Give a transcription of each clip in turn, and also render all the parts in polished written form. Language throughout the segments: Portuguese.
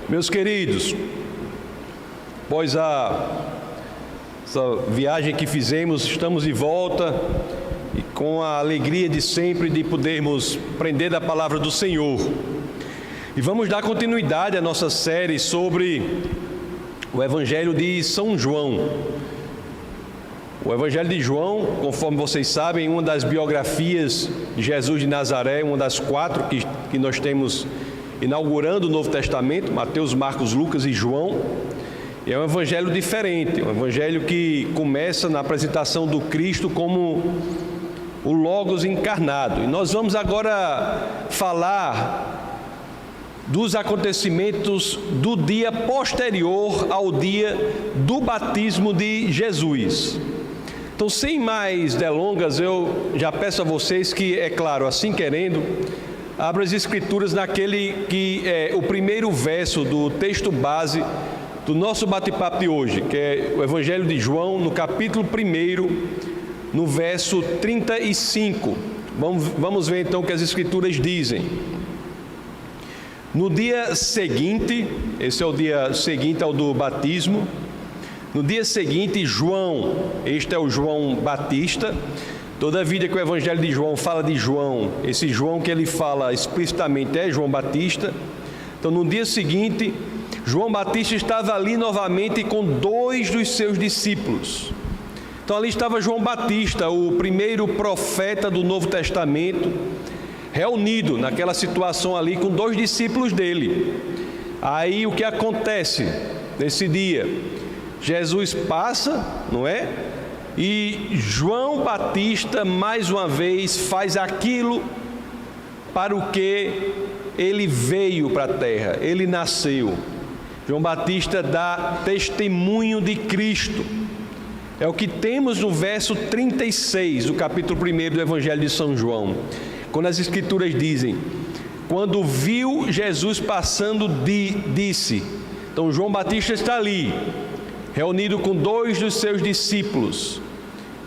Meus queridos, após essa viagem que fizemos, estamos de volta e com a alegria de sempre de podermos aprender da palavra do Senhor. E vamos dar continuidade à nossa série sobre o Evangelho de São João. O Evangelho de João, conforme vocês sabem, uma das biografias de Jesus de Nazaré, uma das 4 que nós temos inaugurando o Novo Testamento, Mateus, Marcos, Lucas e João. E é um evangelho diferente, um evangelho que começa na apresentação do Cristo como o Logos encarnado. E nós vamos agora falar dos acontecimentos do dia posterior ao dia do batismo de Jesus. Então, sem mais delongas, eu já peço a vocês que, é claro, assim querendo, abra as Escrituras naquele que é o primeiro verso do texto base do nosso bate-papo de hoje, que é o Evangelho de João, no capítulo 1, no verso 35. Vamos ver então o que as Escrituras dizem. No dia seguinte, esse é o dia seguinte ao do batismo, no dia seguinte, João, este é o João Batista. Toda a vida que o Evangelho de João fala de João, esse João que ele fala explicitamente é João Batista. Então, no dia seguinte, João Batista estava ali novamente com 2 dos seus discípulos. Então, ali estava João Batista, o primeiro profeta do Novo Testamento, reunido naquela situação ali com 2 discípulos dele. Aí, o que acontece nesse dia? Jesus passa, não é? E João Batista, mais uma vez, faz aquilo para o que ele veio para a terra, ele nasceu. João Batista dá testemunho de Cristo. É o que temos no verso 36 do capítulo 1 do Evangelho de São João. Quando as Escrituras dizem, quando viu Jesus passando, disse. Então João Batista está ali, reunido com 2 dos seus discípulos,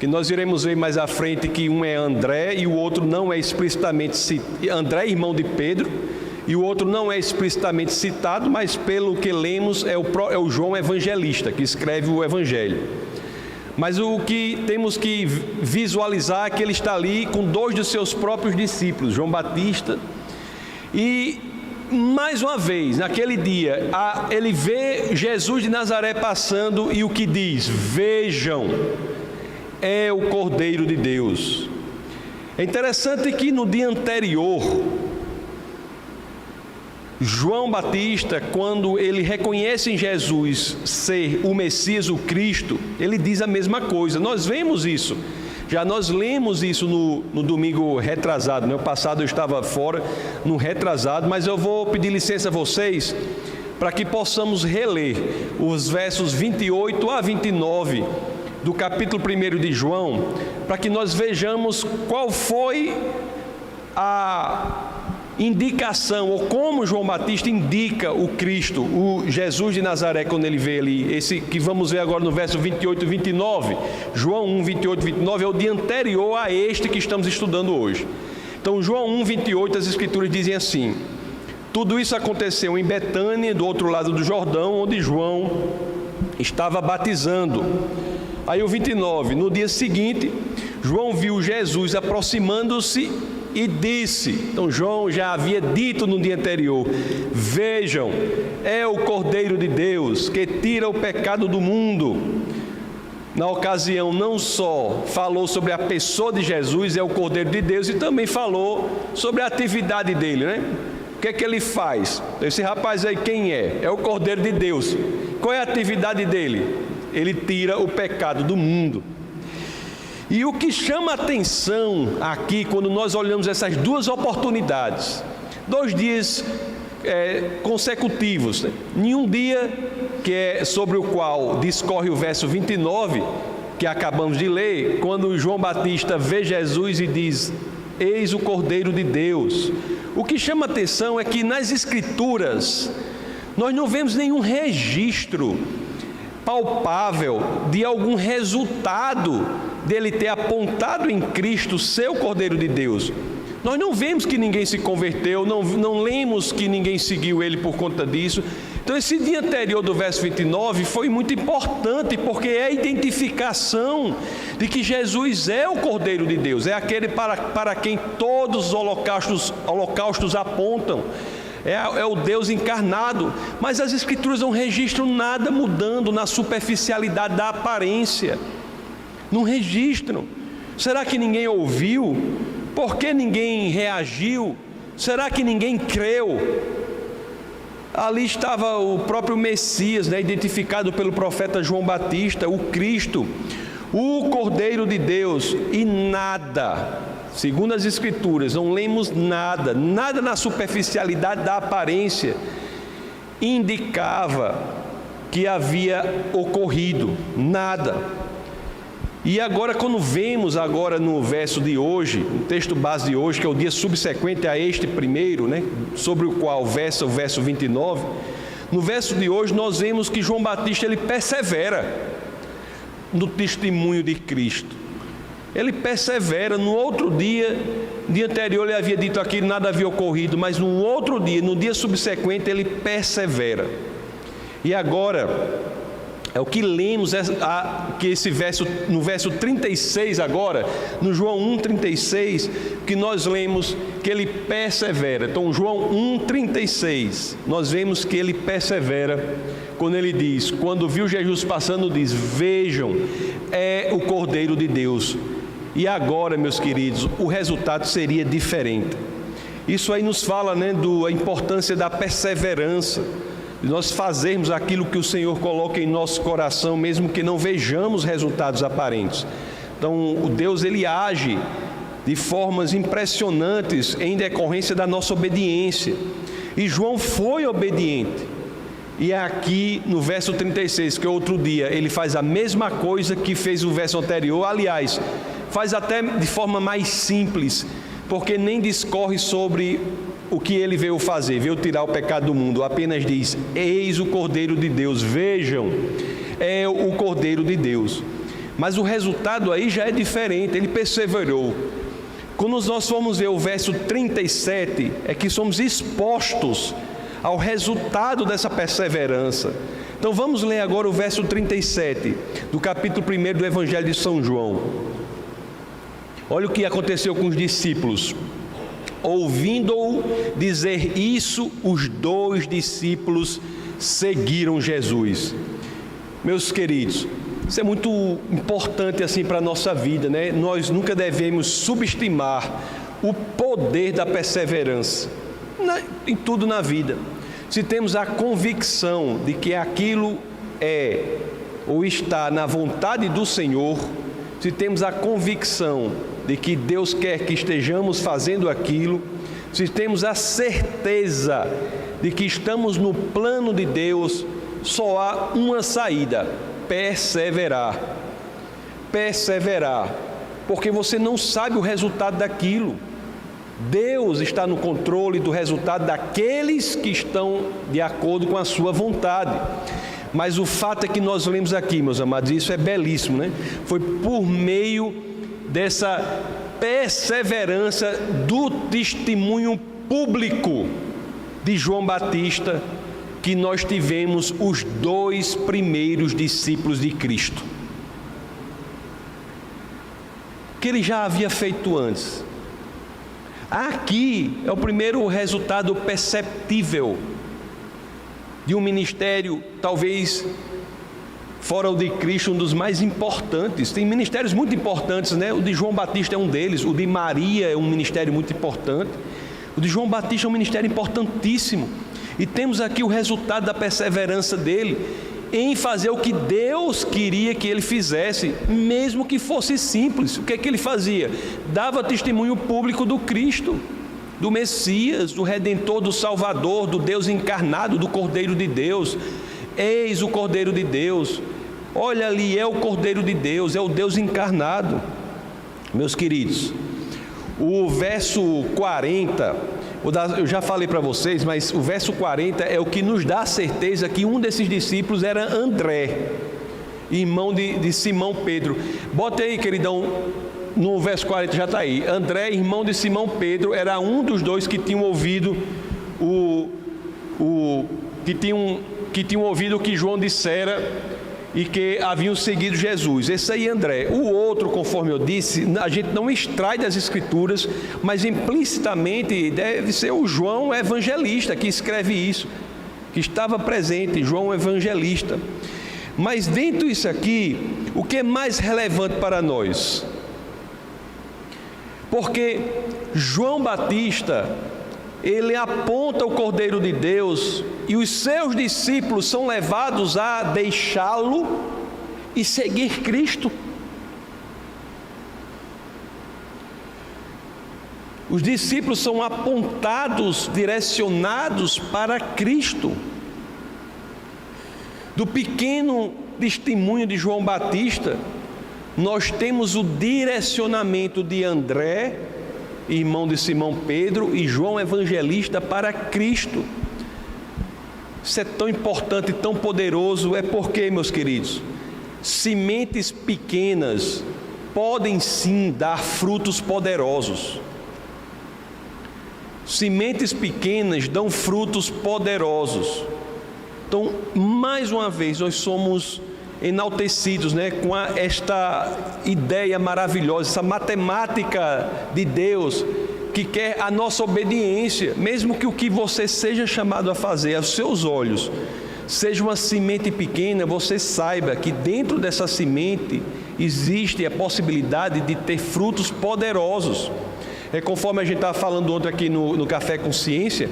que nós iremos ver mais à frente que um é André e o outro não é explicitamente citado. André é irmão de Pedro e o outro não é explicitamente citado, mas pelo que lemos é o João Evangelista, que escreve o Evangelho. Mas o que temos que visualizar é que ele está ali com 2 dos seus próprios discípulos, João Batista, e mais uma vez, naquele dia, ele vê Jesus de Nazaré passando e o que diz? Vejam, é o Cordeiro de Deus. É interessante que no dia anterior, João Batista, quando ele reconhece em Jesus ser o Messias, o Cristo, ele diz a mesma coisa. Nós vemos isso. Já nós lemos isso no domingo retrasado, no passado eu estava fora, no retrasado, mas eu vou pedir licença a vocês para que possamos reler os versos 28 a 29 do capítulo 1 de João, para que nós vejamos qual foi a indicação, ou como João Batista indica o Cristo, o Jesus de Nazaré, quando ele vê ali, esse que vamos ver agora no verso 28 e 29, João 1, 28 e 29, é o dia anterior a este que estamos estudando hoje. Então, João 1, 28, as Escrituras dizem assim, tudo isso aconteceu em Betânia, do outro lado do Jordão, onde João estava batizando. Aí o 29, no dia seguinte, João viu Jesus aproximando-se e disse, então João já havia dito no dia anterior, vejam, é o Cordeiro de Deus que tira o pecado do mundo. Na ocasião não só falou sobre a pessoa de Jesus, é o Cordeiro de Deus, e também falou sobre a atividade dele, né? O que é que ele faz? Esse rapaz aí quem é? É o Cordeiro de Deus. Qual é a atividade dele? Ele tira o pecado do mundo. E o que chama a atenção aqui, quando nós olhamos essas 2 oportunidades, 2 dias consecutivos, né? Em um dia que é sobre o qual discorre o verso 29, que acabamos de ler, quando João Batista vê Jesus e diz, eis o Cordeiro de Deus. O que chama a atenção é que nas Escrituras, nós não vemos nenhum registro palpável de algum resultado dele ter apontado em Cristo ser o Cordeiro de Deus. Nós não vemos que ninguém se converteu, não lemos que ninguém seguiu ele por conta disso. Então esse dia anterior do verso 29 foi muito importante, porque é a identificação de que Jesus é o Cordeiro de Deus, é aquele para quem todos os holocaustos apontam, é o Deus encarnado. Mas as Escrituras não registram nada mudando na superficialidade da aparência, não registram. Será que ninguém ouviu? Por que ninguém reagiu? Será que ninguém creu? Ali estava o próprio Messias, identificado pelo profeta João Batista, o Cristo, o Cordeiro de Deus, e nada, segundo as Escrituras, não lemos nada na superficialidade da aparência indicava que havia ocorrido, nada. E agora, quando vemos agora no verso de hoje, o texto base de hoje, que é o dia subsequente a este primeiro, sobre o qual versa o verso 29, no verso de hoje nós vemos que João Batista ele persevera no testemunho de Cristo. Ele persevera. No outro dia anterior ele havia dito aquilo, nada havia ocorrido, mas no outro dia, no dia subsequente, ele persevera. E agora, é o que lemos, que esse verso, no verso 36 agora, no João 1,36, que nós lemos que ele persevera. Então, João 1,36, nós vemos que ele persevera, quando ele diz, quando viu Jesus passando, diz, vejam, é o Cordeiro de Deus. E agora, meus queridos, o resultado seria diferente. Isso aí nos fala, da importância da perseverança, de nós fazermos aquilo que o Senhor coloca em nosso coração, mesmo que não vejamos resultados aparentes. Então, o Deus, ele age de formas impressionantes em decorrência da nossa obediência. E João foi obediente. E aqui no verso 36, que é outro dia, ele faz a mesma coisa que fez o verso anterior. Aliás, faz até de forma mais simples, porque nem discorre sobre o que ele veio fazer, veio tirar o pecado do mundo, apenas diz, eis o Cordeiro de Deus, vejam, é o Cordeiro de Deus. Mas o resultado aí já é diferente, ele perseverou. Quando nós formos ver o verso 37, é que somos expostos ao resultado dessa perseverança. Então vamos ler agora o verso 37, do capítulo 1 do Evangelho de São João. Olha o que aconteceu com os discípulos. Ouvindo-o dizer isso, os 2 discípulos seguiram Jesus. Meus queridos, isso é muito importante assim para a nossa vida, Nós nunca devemos subestimar o poder da perseverança em tudo na vida. Se temos a convicção de que aquilo é ou está na vontade do Senhor, se temos a convicção de que Deus quer que estejamos fazendo aquilo, se temos a certeza de que estamos no plano de Deus, só há uma saída: perseverar. Perseverar, porque você não sabe o resultado daquilo. Deus está no controle do resultado daqueles que estão de acordo com a sua vontade. Mas o fato é que nós lemos aqui, meus amados, isso é belíssimo, Foi por meio dessa perseverança do testemunho público de João Batista que nós tivemos os 2 primeiros discípulos de Cristo, que ele já havia feito antes. Aqui é o primeiro resultado perceptível de um ministério, talvez fora o de Cristo, um dos mais importantes. Tem ministérios muito importantes, O de João Batista é um deles, o de Maria é um ministério muito importante, o de João Batista é um ministério importantíssimo. E temos aqui o resultado da perseverança dele em fazer o que Deus queria que ele fizesse, mesmo que fosse simples. O que é que ele fazia? Dava testemunho público do Cristo, do Messias, do Redentor, do Salvador, do Deus encarnado, do Cordeiro de Deus. Eis o Cordeiro de Deus, olha ali, é o Cordeiro de Deus, é o Deus encarnado. Meus queridos, o verso 40, eu já falei para vocês, mas o verso 40 é o que nos dá a certeza que um desses discípulos era André, irmão de Simão Pedro. Bota aí, queridão, no verso 40 já está aí. André, irmão de Simão Pedro, era um dos dois que tinham ouvido que tinham ouvido o que João dissera e que haviam seguido Jesus. Esse aí, André. O outro, conforme eu disse, a gente não extrai das Escrituras, mas implicitamente deve ser o João evangelista que escreve isso, que estava presente, João evangelista. Mas dentro disso aqui, o que é mais relevante para nós? Porque João Batista, ele aponta o Cordeiro de Deus e os seus discípulos são levados a deixá-lo e seguir Cristo. Os discípulos são apontados, direcionados para Cristo. Do pequeno testemunho de João Batista, nós temos o direcionamento de André, irmão de Simão Pedro, e João evangelista para Cristo. Isso é tão importante e tão poderoso, é porque, meus queridos, sementes pequenas podem sim dar frutos poderosos. Sementes pequenas dão frutos poderosos. Então, mais uma vez, nós somos enaltecidos, com esta ideia maravilhosa, essa matemática de Deus que quer a nossa obediência, mesmo que o que você seja chamado a fazer aos seus olhos seja uma semente pequena, você saiba que dentro dessa semente existe a possibilidade de ter frutos poderosos. Conforme a gente estava falando ontem aqui no Café Consciência,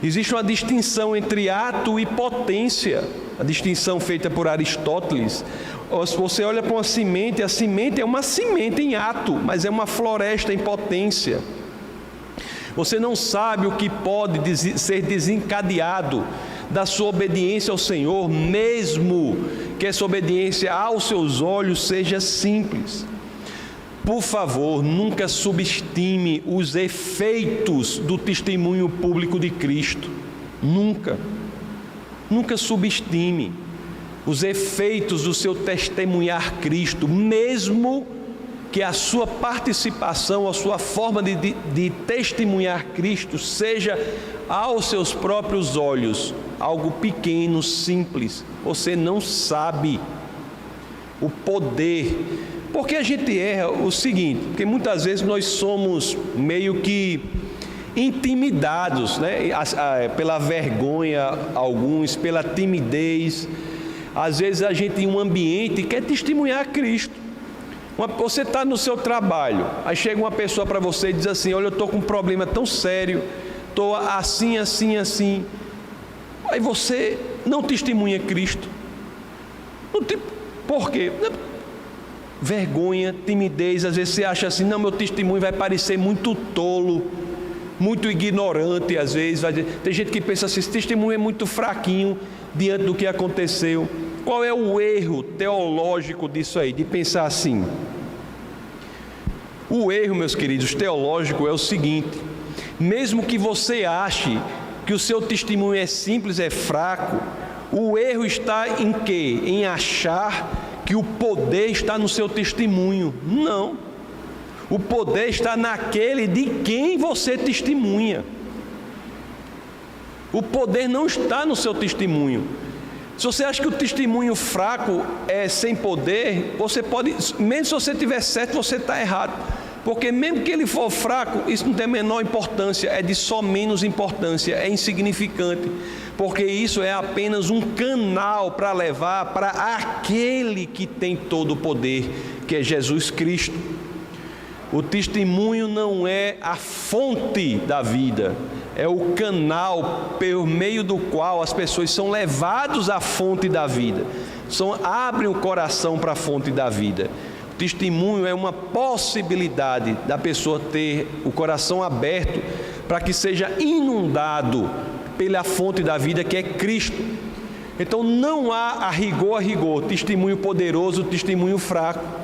existe uma distinção entre ato e potência, a distinção feita por Aristóteles. Se você olha para uma semente, a semente é uma semente em ato, mas é uma floresta em potência. Você não sabe o que pode ser desencadeado da sua obediência ao Senhor, mesmo que essa obediência aos seus olhos seja simples. Por favor, nunca subestime os efeitos do testemunho público de Cristo. Nunca subestime os efeitos do seu testemunhar Cristo, mesmo que a sua participação, a sua forma de testemunhar Cristo seja aos seus próprios olhos algo pequeno, simples. Você não sabe o poder. Porque a gente erra o seguinte, porque muitas vezes nós somos meio que intimidados, pela vergonha, alguns, pela timidez. Às vezes a gente em um ambiente quer testemunhar Cristo. Você está no seu trabalho, aí chega uma pessoa para você e diz assim: olha, eu estou com um problema tão sério, estou assim, assim, assim. Aí você não testemunha Cristo. Por quê? Vergonha, timidez. Às vezes você acha assim: não, meu testemunho vai parecer muito tolo, muito ignorante. Às vezes tem gente que pensa assim: esse testemunho é muito fraquinho diante do que aconteceu. Qual é o erro teológico disso aí, de pensar assim? O erro, meus queridos, teológico é o seguinte: mesmo que você ache que o seu testemunho é simples, é fraco, o erro está em quê? Em achar que o poder está no seu testemunho. Não. O poder está naquele de quem você testemunha. O poder não está no seu testemunho. Se você acha que o testemunho fraco é sem poder, você pode, mesmo se você estiver certo, você está errado. Porque mesmo que ele for fraco, isso não tem a menor importância, é de só menos importância, é insignificante. Porque isso é apenas um canal para levar para aquele que tem todo o poder, que é Jesus Cristo. O testemunho não é a fonte da vida, é o canal por meio do qual as pessoas são levadas à fonte da vida, abrem o coração para a fonte da vida. O testemunho é uma possibilidade da pessoa ter o coração aberto para que seja inundado pela fonte da vida, que é Cristo. Então não há a rigor, testemunho poderoso, testemunho fraco.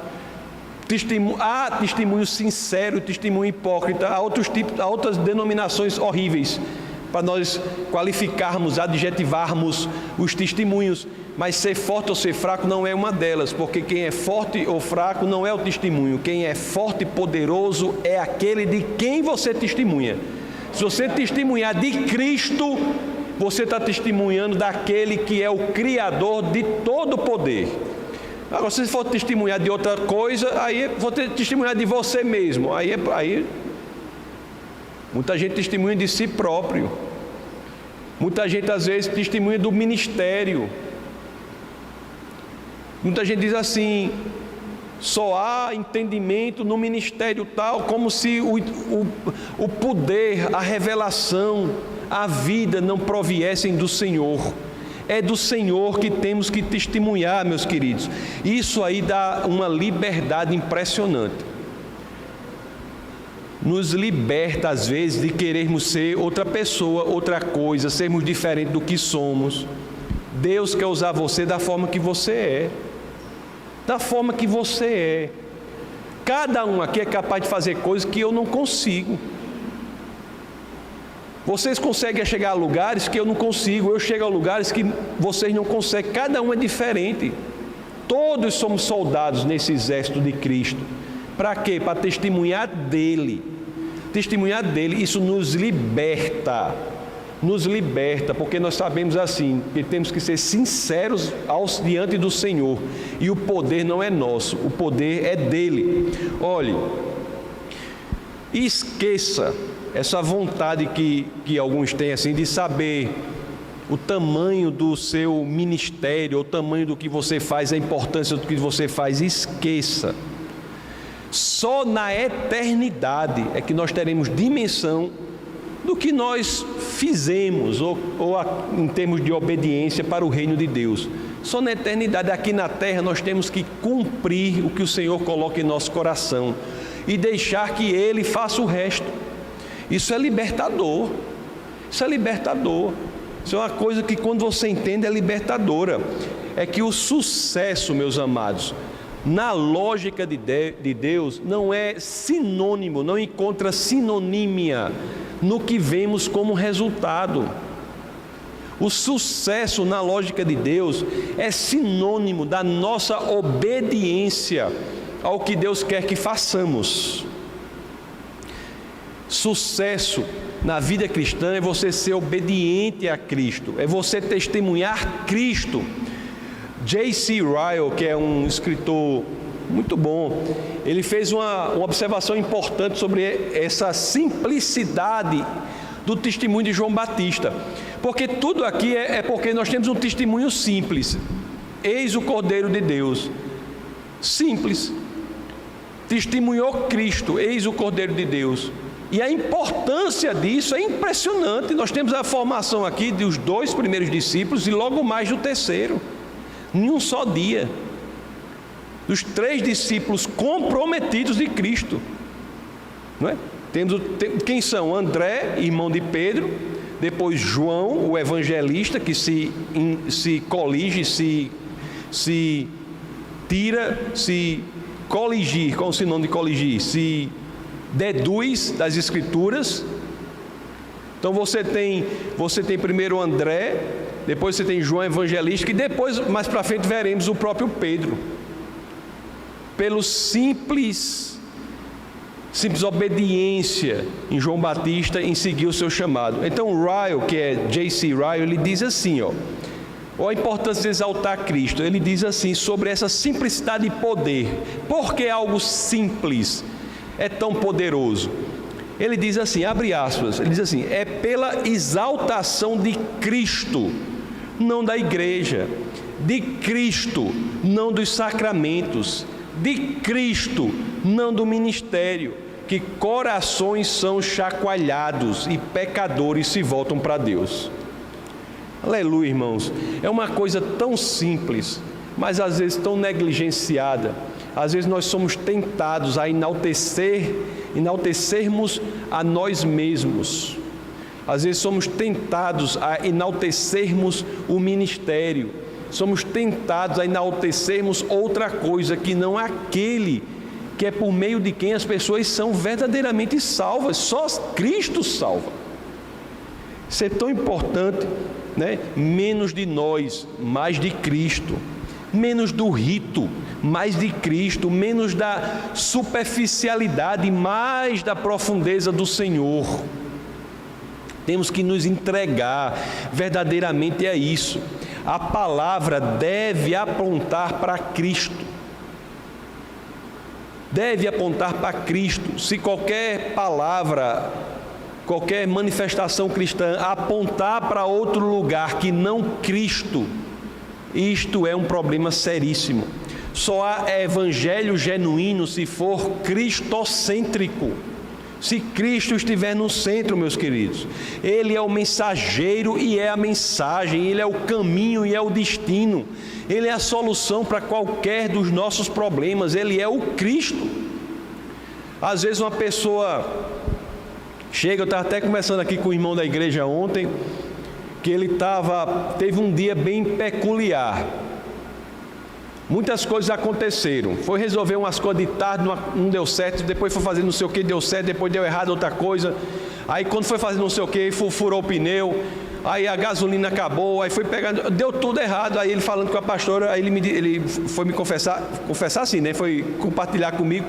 Há testemunho sincero, testemunho hipócrita, há outras denominações horríveis para nós qualificarmos, adjetivarmos os testemunhos. Mas ser forte ou ser fraco não é uma delas, porque quem é forte ou fraco não é o testemunho. Quem é forte e poderoso é aquele de quem você testemunha. Se você testemunhar de Cristo, você está testemunhando daquele que é o Criador de todo o poder. Agora, se for testemunhar de outra coisa, aí vou testemunhar de você mesmo. Aí muita gente testemunha de si próprio. Muita gente, às vezes, testemunha do ministério. Muita gente diz assim: só há entendimento no ministério tal, como se o poder, a revelação, a vida não proviessem do Senhor. É do Senhor que temos que testemunhar, meus queridos. Isso aí dá uma liberdade impressionante. Nos liberta, às vezes, de querermos ser outra pessoa, outra coisa, sermos diferentes do que somos. Deus quer usar você da forma que você é. Da forma que você é. Cada um aqui é capaz de fazer coisas que eu não consigo. Vocês conseguem chegar a lugares que eu não consigo. Eu chego a lugares que vocês não conseguem. Cada um é diferente. Todos somos soldados nesse exército de Cristo. Para quê? Para testemunhar dele. Testemunhar dele. Isso nos liberta. Nos liberta, porque nós sabemos assim, que temos que ser sinceros diante do Senhor. E o poder não é nosso, o poder é dele. Olhe, esqueça essa vontade que alguns têm assim de saber o tamanho do seu ministério, o tamanho do que você faz, a importância do que você faz. Esqueça. Só na eternidade é que nós teremos dimensão do que nós fizemos, ou em termos de obediência para o reino de Deus. Só na eternidade, aqui na terra, nós temos que cumprir o que o Senhor coloca em nosso coração e deixar que Ele faça o resto. Isso é libertador. Isso é libertador. Isso é uma coisa que, quando você entende, é libertadora. É que o sucesso, meus amados, na lógica de Deus, não é sinônimo, não encontra sinonímia no que vemos como resultado. O sucesso na lógica de Deus é sinônimo da nossa obediência ao que Deus quer que façamos. Sucesso na vida cristã é você ser obediente a Cristo, é você testemunhar Cristo. J.C. Ryle, que é um escritor muito bom, ele fez uma observação importante sobre essa simplicidade do testemunho de João Batista, porque tudo aqui é porque nós temos um testemunho simples. Eis o Cordeiro de Deus, simples, testemunhou Cristo, eis o Cordeiro de Deus, e a importância disso é impressionante. Nós temos a formação aqui dos 2 primeiros discípulos e logo mais do terceiro, em um só dia, dos 3 discípulos comprometidos de Cristo, não é? Temos quem são? André, irmão de Pedro, depois João, o evangelista, que se colige, se tira, se coligir, qual é o sinônimo de coligir? Se deduz das Escrituras. Então você tem primeiro André, depois você tem João evangelista, e depois, mais para frente, veremos o próprio Pedro. Pelo simples obediência em João Batista em seguir o seu chamado. Então Ryle, que é J.C. Ryle, ele diz assim, ó a importância de exaltar Cristo. Ele diz assim, sobre essa simplicidade e poder. Por que algo simples é tão poderoso? Ele diz assim, abre aspas, ele diz assim: é pela exaltação de Cristo, não da igreja, de Cristo, não dos sacramentos, de Cristo, não do ministério, que corações são chacoalhados e pecadores se voltam para Deus. Aleluia, irmãos. É uma coisa tão simples, mas às vezes tão negligenciada. Às vezes nós somos tentados a enaltecermos a nós mesmos. Às vezes somos tentados a enaltecermos o ministério. Somos tentados a enaltecermos outra coisa que não aquele que é por meio de quem as pessoas são verdadeiramente salvas. Só Cristo salva. Isso é tão importante, né? Menos de nós, mais de Cristo. Menos do rito, mais de Cristo. Menos da superficialidade, mais da profundeza do Senhor. Temos que nos entregar verdadeiramente a isso. A palavra deve apontar para Cristo. Deve apontar para Cristo. Se qualquer palavra, qualquer manifestação cristã apontar para outro lugar que não Cristo, isto é um problema seríssimo. Só há evangelho genuíno se for cristocêntrico. Se Cristo estiver no centro, meus queridos. Ele é o mensageiro e é a mensagem. Ele é o caminho e é o destino. Ele é a solução para qualquer dos nossos problemas. Ele é o Cristo. Às vezes uma pessoa chega, eu estava até conversando aqui com o irmão da igreja ontem, que ele teve um dia bem peculiar. Muitas coisas aconteceram. Foi resolver umas coisas de tarde, não deu certo. Depois foi fazer não sei o que, deu certo. Depois deu errado outra coisa. Aí quando foi fazer não sei o que, furou o pneu. Aí a gasolina acabou. Aí foi pegando, deu tudo errado. Aí ele falando com a pastora, aí ele foi me confessar assim, né? Foi compartilhar comigo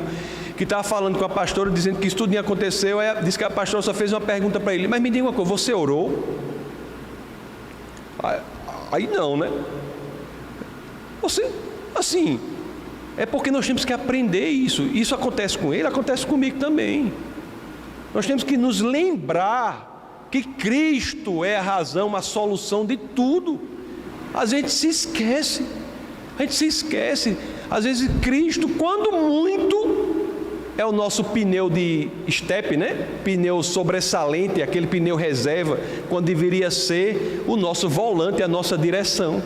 que estava falando com a pastora, dizendo que isso tudo aconteceu. Aí disse que a pastora só fez uma pergunta para ele: mas me diga uma coisa, você orou? Aí não, né? Assim, é porque nós temos que aprender isso. Isso acontece com ele, acontece comigo também. Nós temos que nos lembrar que Cristo é a razão, a solução de tudo. Às vezes se esquece. Às vezes Cristo, quando muito, é o nosso pneu de estepe, né? Pneu sobressalente, aquele pneu reserva, quando deveria ser o nosso volante, a nossa direção.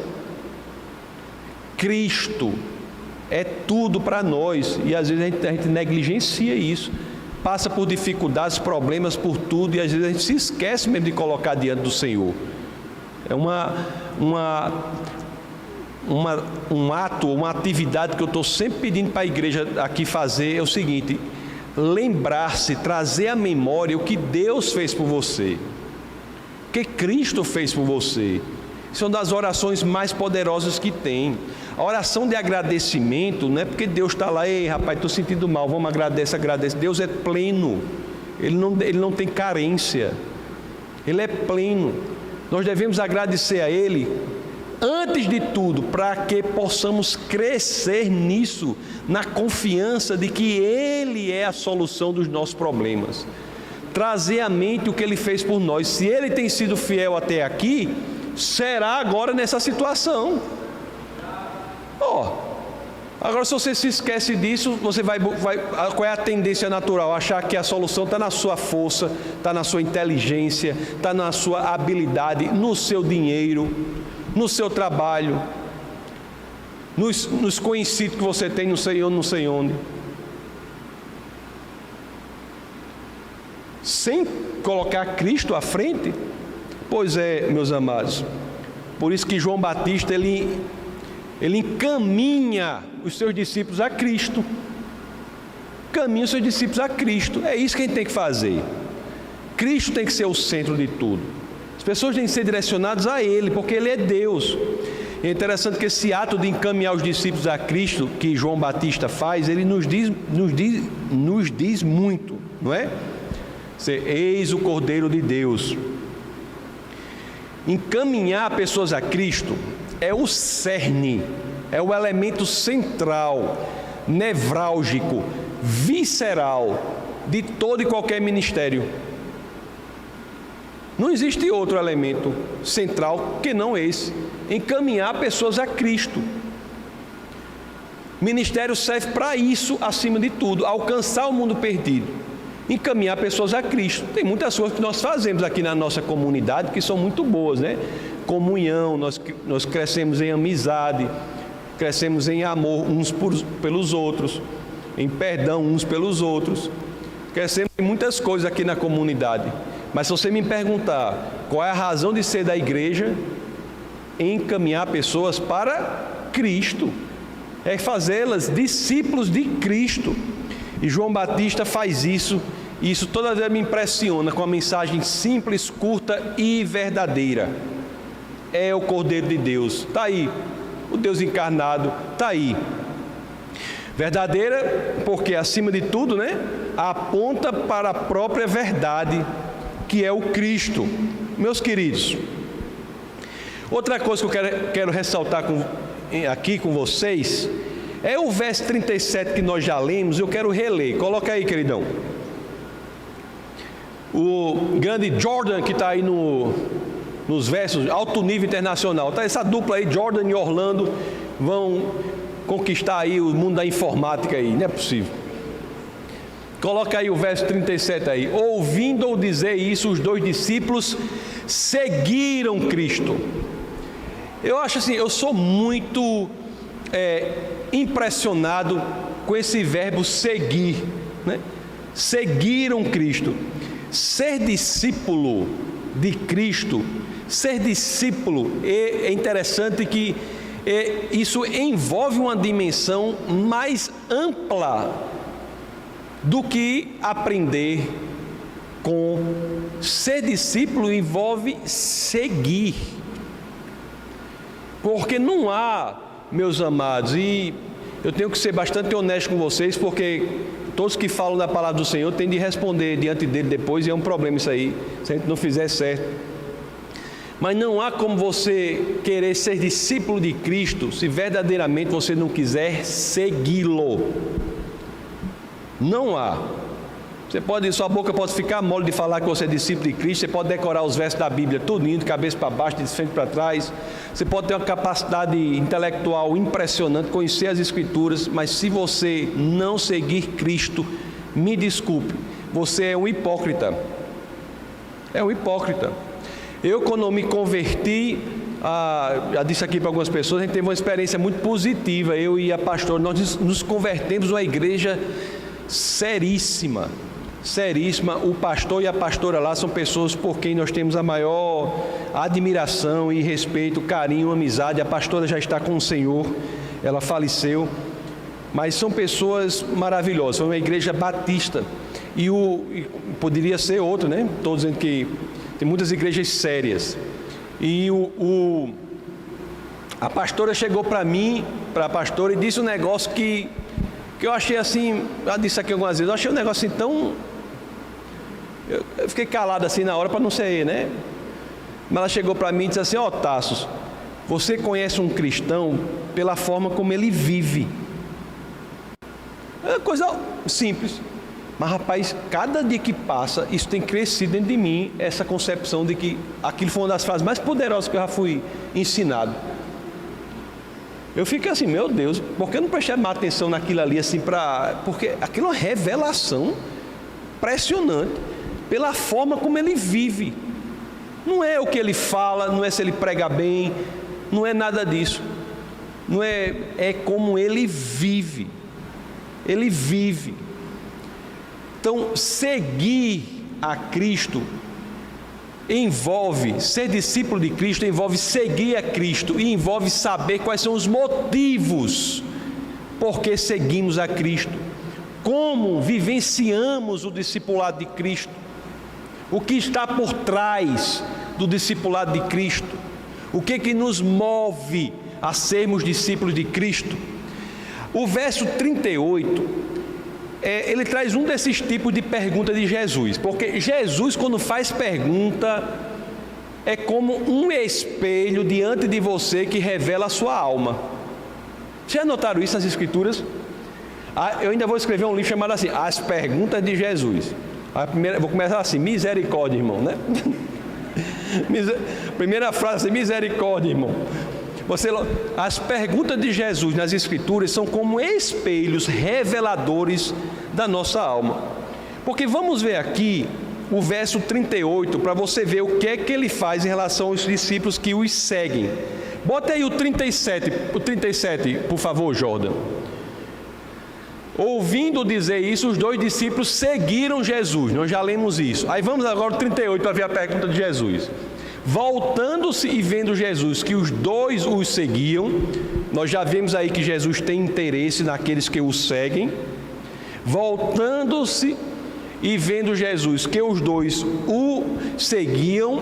Cristo é tudo para nós, e às vezes a gente negligencia isso, passa por dificuldades, problemas, por tudo, e às vezes a gente se esquece mesmo de colocar diante do Senhor. É um ato, uma atividade que eu estou sempre pedindo para a igreja aqui fazer, é o seguinte: lembrar-se, trazer à memória o que Deus fez por você, o que Cristo fez por você. Isso é uma das orações mais poderosas que tem. A oração de agradecimento não é porque Deus está lá: ei rapaz, estou sentindo mal, vamos agradecer. Deus é pleno, Ele não tem carência, Ele é pleno. Nós devemos agradecer a Ele, antes de tudo, para que possamos crescer nisso, na confiança de que Ele é a solução dos nossos problemas. Trazer à mente o que Ele fez por nós. Se Ele tem sido fiel até aqui, será agora nessa situação. Agora, se você se esquece disso, você qual é a tendência natural? Achar que a solução está na sua força, está na sua inteligência, está na sua habilidade, no seu dinheiro, no seu trabalho, nos conhecidos que você tem, não sei onde. Sem colocar Cristo à frente. Pois é, meus amados, por isso que João Batista, ele encaminha os seus discípulos a Cristo. Caminha os seus discípulos a Cristo. É isso que a gente tem que fazer. Cristo tem que ser o centro de tudo. As pessoas têm que ser direcionadas a Ele, porque Ele é Deus. E é interessante que esse ato de encaminhar os discípulos a Cristo, que João Batista faz, ele nos diz muito, não é? Eis o Cordeiro de Deus. Encaminhar pessoas a Cristo é o cerne, é o elemento central, nevrálgico, visceral de todo e qualquer ministério. Não existe outro elemento central que não esse: encaminhar pessoas a Cristo. Ministério serve para isso, acima de tudo: alcançar o mundo perdido, encaminhar pessoas a Cristo. Tem muitas coisas que nós fazemos aqui na nossa comunidade que são muito boas, né? Comunhão, nós crescemos em amizade, crescemos em amor uns pelos outros, em perdão uns pelos outros, crescemos em muitas coisas aqui na comunidade. Mas se você me perguntar qual é a razão de ser da igreja, encaminhar pessoas para Cristo, é fazê-las discípulos de Cristo. E João Batista faz isso Isso toda vez me impressiona com a mensagem simples, curta e verdadeira. É o Cordeiro de Deus, está aí. O Deus encarnado está aí. Verdadeira porque, acima de tudo, aponta para a própria verdade, que é o Cristo. Meus queridos, outra coisa que eu quero ressaltar aqui com vocês é o verso 37 que nós já lemos. Eu quero reler. Coloca aí, queridão. O grande Jordan, que está aí nos versos, alto nível internacional. Tá, essa dupla aí, Jordan e Orlando, vão conquistar aí o mundo da informática aí. Não é possível. Coloca aí o verso 37 aí. Ouvindo-o dizer isso, os dois discípulos seguiram Cristo. Eu acho assim, eu sou muito impressionado com esse verbo seguir, Seguiram Cristo. Ser discípulo de Cristo, ser discípulo, é interessante que isso envolve uma dimensão mais ampla do que aprender. Ser discípulo envolve seguir, porque não há, meus amados, e eu tenho que ser bastante honesto com vocês, porque todos que falam da palavra do Senhor têm de responder diante dele depois, e é um problema isso aí, se a gente não fizer certo. Mas não há como você querer ser discípulo de Cristo se verdadeiramente você não quiser segui-lo. Não há. Sua boca pode ficar mole de falar que você é discípulo de Cristo, você pode decorar os versos da Bíblia tudinho, de cabeça para baixo, de frente para trás, você pode ter uma capacidade intelectual impressionante, conhecer as Escrituras, mas se você não seguir Cristo, me desculpe, você é um hipócrita. É um hipócrita. Eu, quando me converti, já disse aqui para algumas pessoas, a gente teve uma experiência muito positiva, eu e a pastora, nós nos convertemos numa igreja seríssima. O pastor e a pastora lá são pessoas por quem nós temos a maior admiração e respeito, carinho, amizade. A pastora já está com o Senhor, ela faleceu, mas são pessoas maravilhosas. Foi uma igreja batista e poderia ser outra, Estou dizendo que tem muitas igrejas sérias. E a pastora chegou para mim, para a pastora, e disse um negócio que eu achei assim, já disse aqui algumas vezes, eu achei um negócio assim tão... Eu fiquei calado assim na hora para não ser, Mas ela chegou para mim e disse assim: Tassos, você conhece um cristão pela forma como ele vive. É coisa simples. Mas, rapaz, cada dia que passa, isso tem crescido dentro de mim, essa concepção de que aquilo foi uma das frases mais poderosas que eu já fui ensinado. Eu fico assim, meu Deus, por que eu não prestei mais atenção naquilo ali, assim, porque aquilo é uma revelação impressionante, pela forma como ele vive. Não é o que ele fala, não é se ele prega bem, não é nada disso. Não é como ele vive. Ele vive. Então, seguir a Cristo envolve, ser discípulo de Cristo envolve seguir a Cristo e envolve saber quais são os motivos por que seguimos a Cristo, como vivenciamos o discipulado de Cristo, o que está por trás do discipulado de Cristo, o que nos move a sermos discípulos de Cristo. O verso 38, ele traz um desses tipos de pergunta de Jesus, porque Jesus, quando faz pergunta, é como um espelho diante de você que revela a sua alma. Já notaram isso nas Escrituras? Eu ainda vou escrever um livro chamado assim, As Perguntas de Jesus. Vou começar assim, misericórdia, irmão, Primeira frase assim, misericórdia, irmão. As perguntas de Jesus nas Escrituras são como espelhos reveladores da nossa alma. Porque vamos ver aqui o verso 38, para você ver o que é que ele faz em relação aos discípulos que os seguem. Bota aí o 37, por favor, Jordan. Ouvindo dizer isso, os dois discípulos seguiram Jesus. Nós já lemos isso. Aí vamos agora ao 38 para ver a pergunta de Jesus. Voltando-se e vendo Jesus que os dois os seguiam, nós já vemos aí que Jesus tem interesse naqueles que o seguem. Voltando-se e vendo Jesus que os dois o seguiam,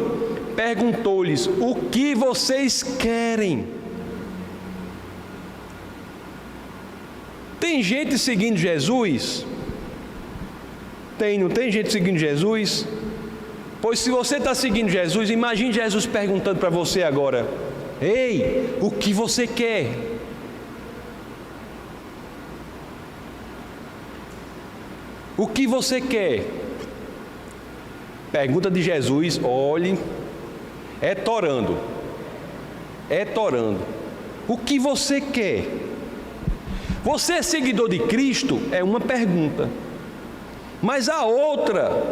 perguntou-lhes: o que vocês querem? Tem gente seguindo Jesus? Não tem gente seguindo Jesus? Pois se você está seguindo Jesus, imagine Jesus perguntando para você agora: ei, o que você quer? O que você quer? Pergunta de Jesus, olhe, é torando. O que você quer? Você é seguidor de Cristo? É uma pergunta. Mas a outra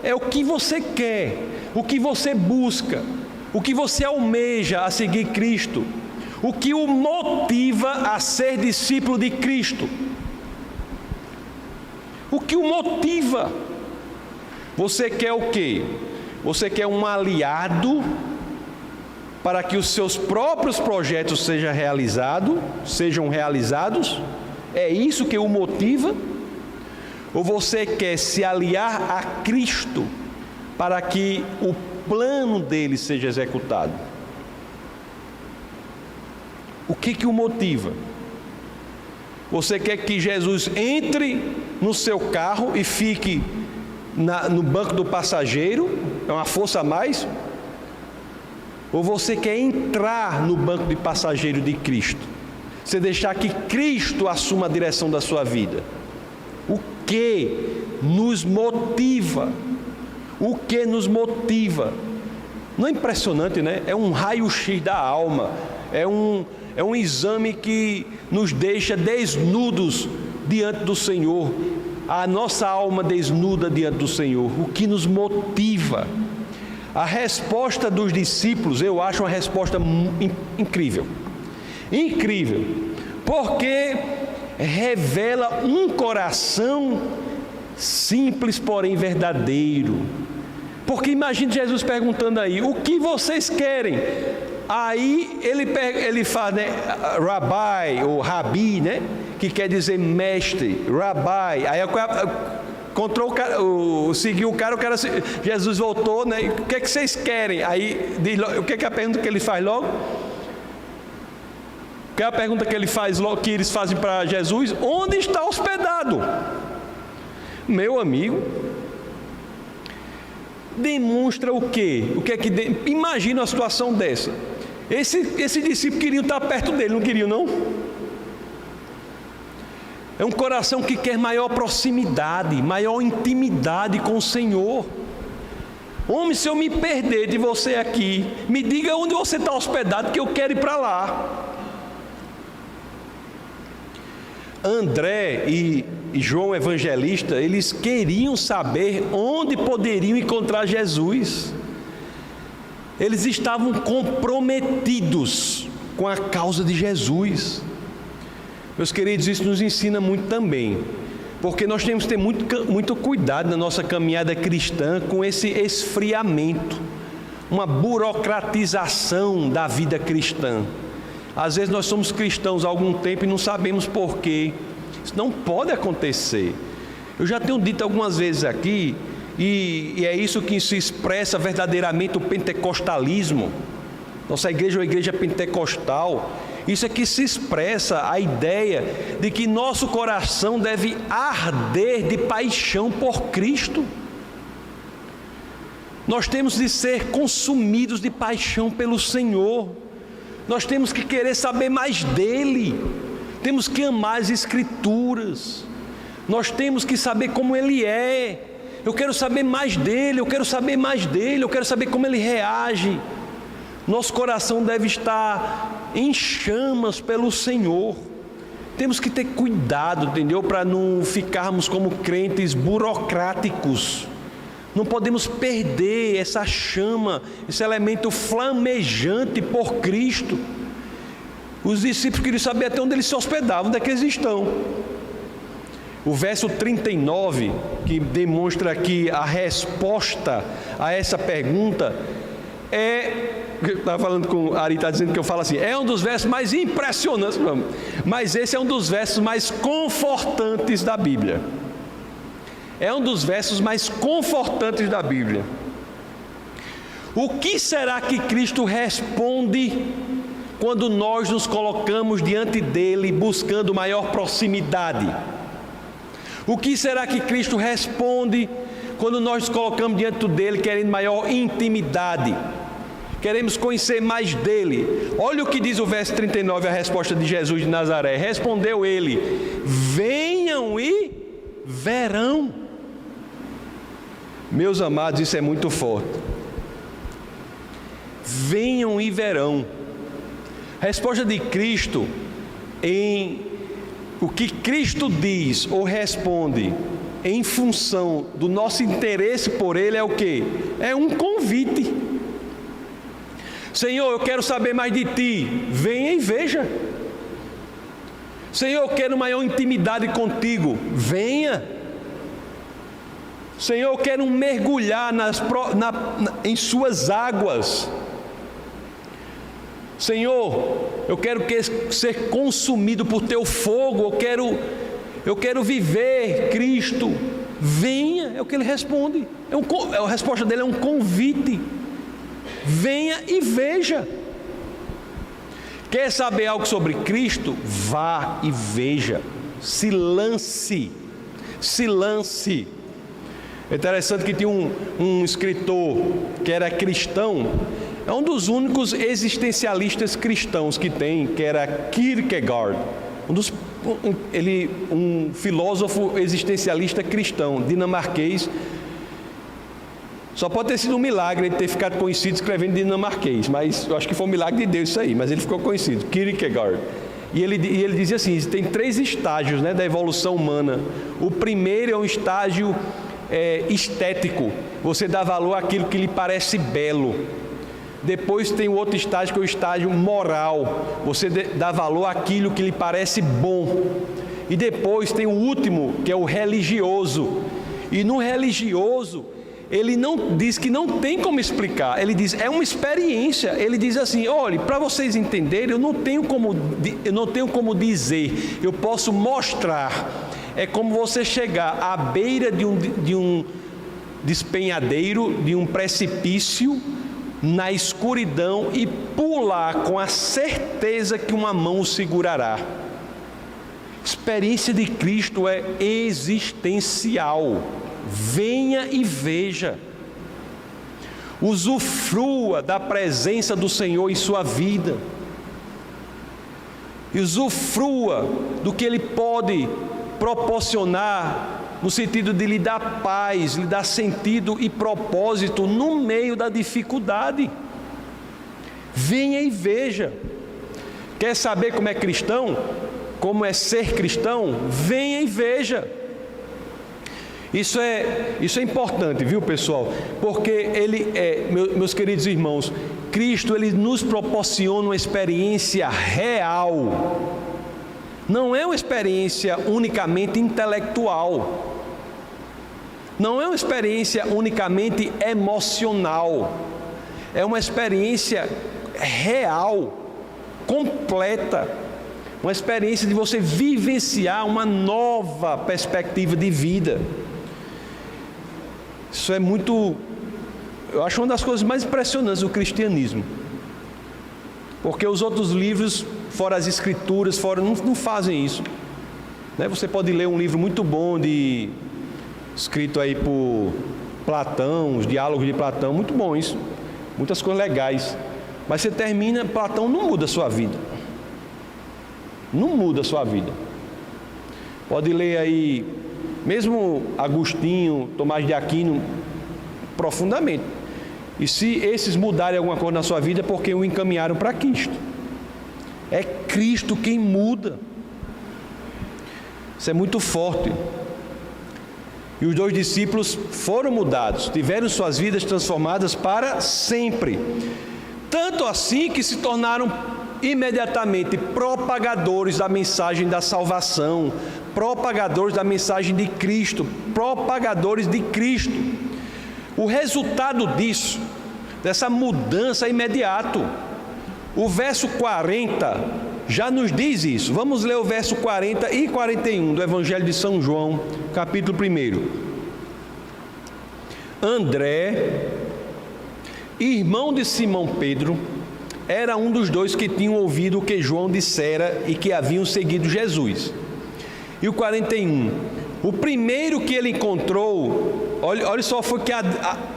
é o que você quer, o que você busca, o que você almeja a seguir Cristo, o que o motiva a ser discípulo de Cristo. O que o motiva? Você quer o quê? Você quer um aliado para que os seus próprios projetos sejam realizados? É isso que o motiva? Ou você quer se aliar a Cristo para que o plano dele seja executado? O que o motiva? Você quer que Jesus entre no seu carro e fique no banco do passageiro? É uma força a mais? Ou você quer entrar no banco de passageiro de Cristo? Você deixar que Cristo assuma a direção da sua vida? O que nos motiva? O que nos motiva? Não é impressionante, né? É um raio-x da alma. É um exame que nos deixa desnudos diante do Senhor. A nossa alma desnuda diante do Senhor. O que nos motiva? A resposta dos discípulos, eu acho uma resposta incrível. Incrível. Porque revela um coração simples, porém verdadeiro. Porque imagine Jesus perguntando aí: o que vocês querem? Aí ele faz, né, Rabai, ou Rabi, né, que quer dizer mestre, Rabai. Aí encontrou o cara, seguiu o cara, Jesus voltou, né, o que é que vocês querem? Aí, o que é a pergunta que ele faz logo? Que é a pergunta que ele faz, que eles fazem para Jesus: onde está hospedado? Meu amigo, demonstra o quê? Imagina uma situação dessa. Esse discípulo queria estar perto dele, não queria, não? É um coração que quer maior proximidade, maior intimidade com o Senhor. Homem, se eu me perder de você aqui, me diga onde você está hospedado, que eu quero ir para lá. André e João Evangelista, eles queriam saber onde poderiam encontrar Jesus. Eles estavam comprometidos com a causa de Jesus. Meus queridos, isso nos ensina muito também, porque nós temos que ter muito cuidado na nossa caminhada cristã com esse esfriamento, uma burocratização da vida cristã. Às vezes nós somos cristãos há algum tempo e não sabemos porquê. Isso não pode acontecer. Eu já tenho dito algumas vezes aqui, e é isso que se expressa verdadeiramente o pentecostalismo. Nossa igreja é uma igreja pentecostal. Isso é que se expressa a ideia de que nosso coração deve arder de paixão por Cristo. Nós temos de ser consumidos de paixão pelo Senhor. Nós temos que querer saber mais dEle. Temos que amar as Escrituras. Nós temos que saber como Ele é. Eu quero saber mais dEle, eu quero saber mais dEle, eu quero saber como Ele reage. Nosso coração deve estar em chamas pelo Senhor. Temos que ter cuidado, entendeu? Para não ficarmos como crentes burocráticos. Não podemos perder essa chama, esse elemento flamejante por Cristo. Os discípulos queriam saber até onde eles se hospedavam, onde é que eles estão. O verso 39, que demonstra aqui a resposta a essa pergunta, eu estava falando com a Ari, está dizendo que eu falo assim, é um dos versos mais impressionantes, mas esse é um dos versos mais confortantes da Bíblia. é um dos versos mais confortantes da Bíblia. O que será que Cristo responde quando nós nos colocamos diante dele buscando maior proximidade? O que será que Cristo responde quando nós nos colocamos diante dele querendo maior intimidade? Queremos conhecer mais dele. Olha o que diz o verso 39, a resposta de Jesus de Nazaré. Respondeu ele: venham e verão. Meus amados, isso é muito forte. Venham e verão. A resposta de Cristo em o que Cristo diz ou responde em função do nosso interesse por ele é o quê? É um convite. Senhor, eu quero saber mais de ti, venha e veja. Senhor, eu quero maior intimidade contigo, venha. Senhor, eu quero mergulhar em suas águas. Senhor, eu quero ser consumido por teu fogo, eu quero viver Cristo, venha, é o que ele responde. A resposta dele é um convite. Venha e veja. Quer saber algo sobre Cristo? Vá e veja. Se lance. É interessante que tinha um escritor que era cristão, é um dos únicos existencialistas cristãos que tem, que era Kierkegaard, um filósofo existencialista cristão, dinamarquês. Só pode ter sido um milagre ele ter ficado conhecido escrevendo dinamarquês, mas eu acho que foi um milagre de Deus isso aí, mas ele ficou conhecido, Kierkegaard. E ele dizia assim, tem 3 estágios, né, da evolução humana. O primeiro é um estágio estético, você dá valor àquilo que lhe parece belo. Depois tem o outro estágio, que é o estágio moral, você dá valor àquilo que lhe parece bom. E depois tem o último, que é o religioso. E no religioso, ele não diz que não tem como explicar, ele diz, é uma experiência. Ele diz assim, olha, para vocês entenderem, eu não tenho como dizer, eu posso mostrar. É como você chegar à beira de um despenhadeiro, de um precipício, na escuridão, e pular com a certeza que uma mão o segurará. Experiência de Cristo é existencial. Venha e veja. Usufrua da presença do Senhor em sua vida. Usufrua do que Ele pode proporcionar, no sentido de lhe dar paz, lhe dar sentido e propósito no meio da dificuldade. Venha e veja. Quer saber como é cristão? Como é ser cristão? Venha e veja. Isso é importante, viu, pessoal? Porque meus queridos irmãos, Cristo, ele nos proporciona uma experiência real. Não é uma experiência unicamente intelectual. Não é uma experiência unicamente emocional. É uma experiência real, completa. Uma experiência de você vivenciar uma nova perspectiva de vida. Isso é eu acho uma das coisas mais impressionantes do cristianismo. Porque os outros livros, fora as escrituras, não fazem isso. Né? Você pode ler um livro muito bom, escrito aí por Platão, os diálogos de Platão, muito bom isso. Muitas coisas legais. Mas você termina, Platão não muda a sua vida. Não muda a sua vida. Pode ler aí, mesmo Agostinho, Tomás de Aquino, profundamente. E se esses mudarem alguma coisa na sua vida, é porque o encaminharam para Cristo. É Cristo quem muda. Isso é muito forte. E os 2 discípulos foram mudados, tiveram suas vidas transformadas para sempre. Tanto assim que se tornaram imediatamente propagadores da mensagem da salvação, propagadores da mensagem de Cristo, propagadores de Cristo. O resultado disso, dessa mudança é imediato. O verso 40 já nos diz isso. Vamos ler o verso 40 e 41 do Evangelho de São João, capítulo 1. André, irmão de Simão Pedro, era um dos dois que tinham ouvido o que João dissera e que haviam seguido Jesus. E o 41, o primeiro que ele encontrou, olha só, foi que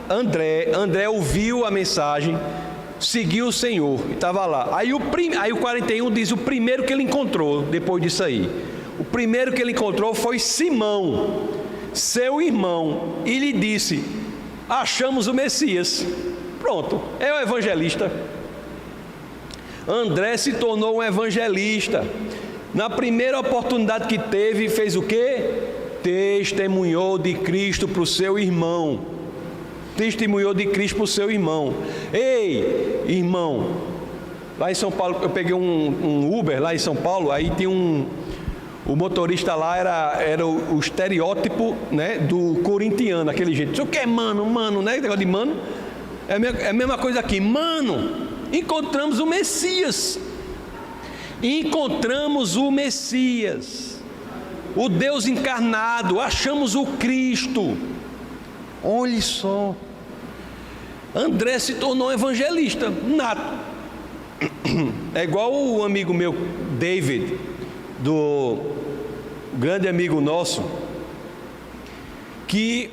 André ouviu a mensagem, seguiu o Senhor, e estava lá. Aí o 41 diz, o primeiro que ele encontrou, depois disso aí, o primeiro que ele encontrou foi Simão, seu irmão, e lhe disse, achamos o Messias. Pronto, é o evangelista. André se tornou um evangelista. Na primeira oportunidade que teve, fez o quê? Testemunhou de Cristo para o seu irmão. Testemunhou de Cristo para o seu irmão. Ei, irmão, lá em São Paulo, eu peguei um Uber lá em São Paulo, aí tinha o motorista lá era o estereótipo, né, do corintiano, aquele jeito. Isso que é mano, né? Negócio de mano. É a mesma coisa aqui. Mano, encontramos o Messias. Encontramos o Messias, o Deus encarnado, achamos o Cristo. Olhe só. André se tornou um evangelista nato. É igual o amigo meu, David, do grande amigo nosso, que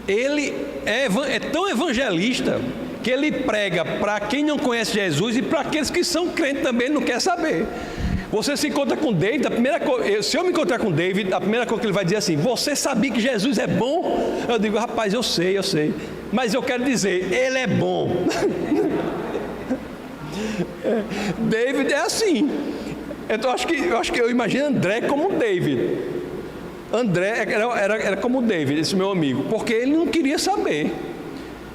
ele é tão evangelista que ele prega para quem não conhece Jesus e para aqueles que são crentes também, não quer saber. Você se encontra com David, se eu me encontrar com David, a primeira coisa que ele vai dizer assim, você sabia que Jesus é bom? Eu digo, rapaz, eu sei, mas eu quero dizer, ele é bom. David é assim. Então eu acho que eu imagino André como David. André era como David, esse meu amigo, porque ele não queria saber.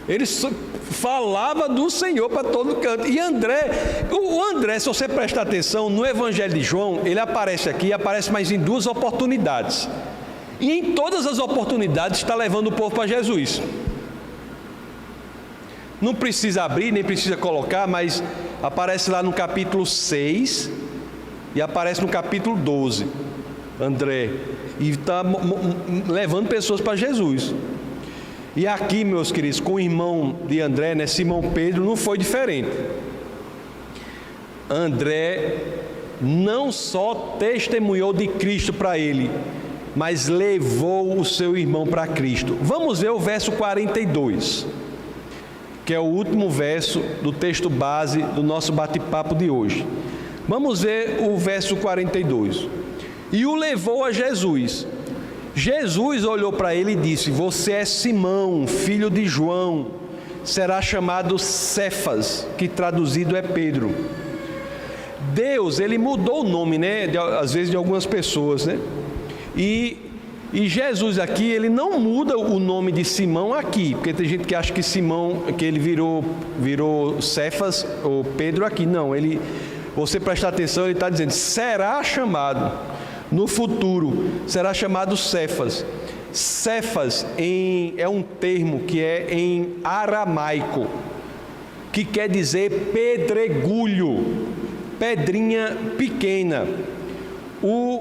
Ele falava do Senhor para todo canto. E o André, se você prestar atenção, no Evangelho de João, ele aparece aqui, aparece mais em 2 oportunidades. E em todas as oportunidades está levando o povo para Jesus. Não precisa abrir, nem precisa colocar, mas aparece lá no capítulo 6 e aparece no capítulo 12, André. E está levando pessoas para Jesus. E aqui, meus queridos, com o irmão de André, né, Simão Pedro, não foi diferente. André não só testemunhou de Cristo para ele, mas levou o seu irmão para Cristo. Vamos ver o verso 42, que é o último verso do texto base do nosso bate-papo de hoje. Vamos ver o verso 42. E o levou a Jesus. Jesus olhou para ele e disse, você é Simão, filho de João, será chamado Cefas, que traduzido é Pedro. Deus, ele mudou o nome, né, às vezes de algumas pessoas, né? E Jesus aqui, ele não muda o nome de Simão aqui, porque tem gente que acha que Simão, que ele virou Cefas ou Pedro aqui. Não, você prestar atenção, ele está dizendo, será chamado, no futuro, será chamado Cefas. Cefas é um termo que é em aramaico, que quer dizer pedregulho, pedrinha pequena.